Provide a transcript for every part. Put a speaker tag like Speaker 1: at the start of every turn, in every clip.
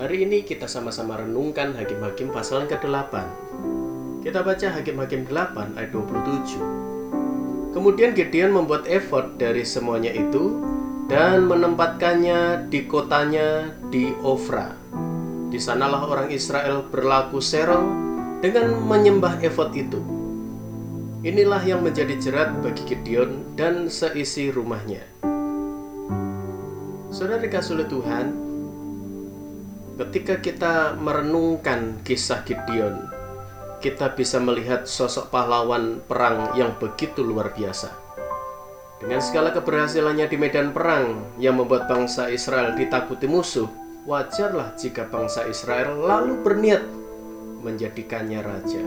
Speaker 1: Hari ini kita sama-sama renungkan Hakim-Hakim pasal yang ke-8. Kita baca Hakim-Hakim 8 ayat 27. Kemudian Gideon membuat efod dari semuanya itu dan menempatkannya di kotanya di Ofra. Di sanalah orang Israel berlaku serong dengan menyembah efod itu. Inilah yang menjadi jerat bagi Gideon dan seisi rumahnya. Saudara dikasihi oleh Tuhan, ketika kita merenungkan kisah Gideon, kita bisa melihat sosok pahlawan perang yang begitu luar biasa. Dengan segala keberhasilannya di medan perang yang membuat bangsa Israel ditakuti musuh, wajarlah jika bangsa Israel lalu berniat menjadikannya raja.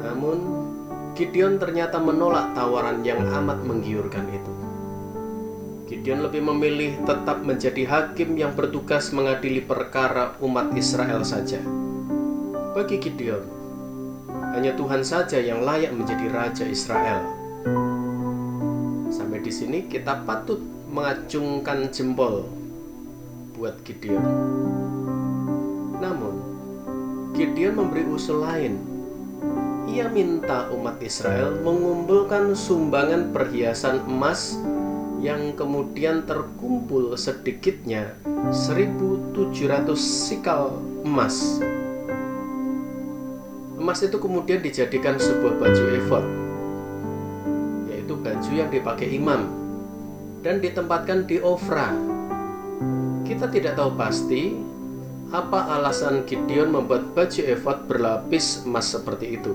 Speaker 1: Namun, Gideon ternyata menolak tawaran yang amat menggiurkan itu. Gideon lebih memilih tetap menjadi hakim yang bertugas mengadili perkara umat Israel saja. Bagi Gideon, hanya Tuhan saja yang layak menjadi raja Israel. Sampai di sini kita patut mengacungkan jempol buat Gideon. Namun, Gideon memberi usul lain. Ia minta umat Israel mengumpulkan sumbangan perhiasan emas yang kemudian terkumpul sedikitnya 1.700 sikal emas. Emas itu kemudian dijadikan sebuah baju efod, yaitu baju yang dipakai imam, dan ditempatkan di Ofra. Kita tidak tahu pasti apa alasan Gideon membuat baju efod berlapis emas seperti itu.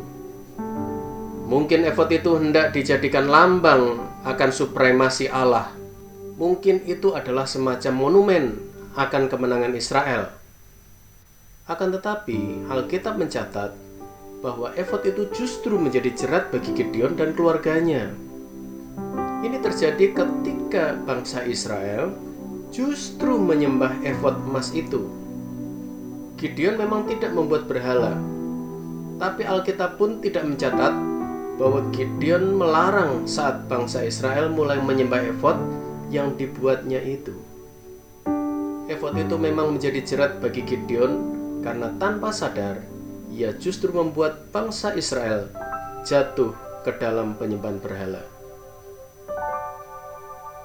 Speaker 1: Mungkin efod itu hendak dijadikan lambang akan supremasi Allah. Mungkin itu adalah semacam monumen akan kemenangan Israel. Akan tetapi, Alkitab mencatat bahwa efod itu justru menjadi jerat bagi Gideon dan keluarganya. Ini terjadi ketika bangsa Israel justru menyembah efod emas itu. Gideon memang tidak membuat berhala, tapi Alkitab pun tidak mencatat bahwa Gideon melarang saat bangsa Israel mulai menyembah efod yang dibuatnya itu. Efod itu memang menjadi jerat bagi Gideon karena tanpa sadar ia justru membuat bangsa Israel jatuh ke dalam penyembahan berhala.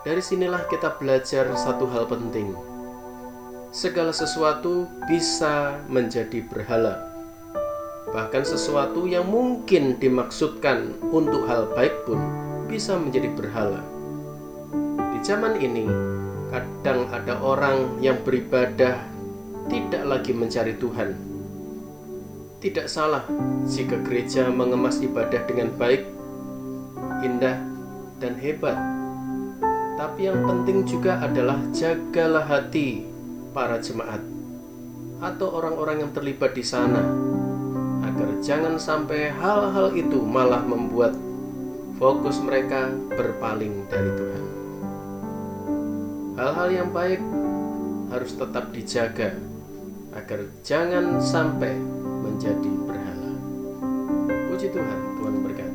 Speaker 1: Dari sinilah kita belajar satu hal penting. Segala sesuatu bisa menjadi berhala. Bahkan sesuatu yang mungkin dimaksudkan untuk hal baik pun bisa menjadi berhala. Di zaman ini, kadang ada orang yang beribadah tidak lagi mencari Tuhan. Tidak salah jika gereja mengemas ibadah dengan baik, indah, dan hebat. Tapi yang penting juga adalah jagalah hati para jemaat atau orang-orang yang terlibat di sana, agar jangan sampai hal-hal itu malah membuat fokus mereka berpaling dari Tuhan. Hal-hal yang baik harus tetap dijaga agar jangan sampai menjadi berhala. Puji Tuhan, Tuhan berkati.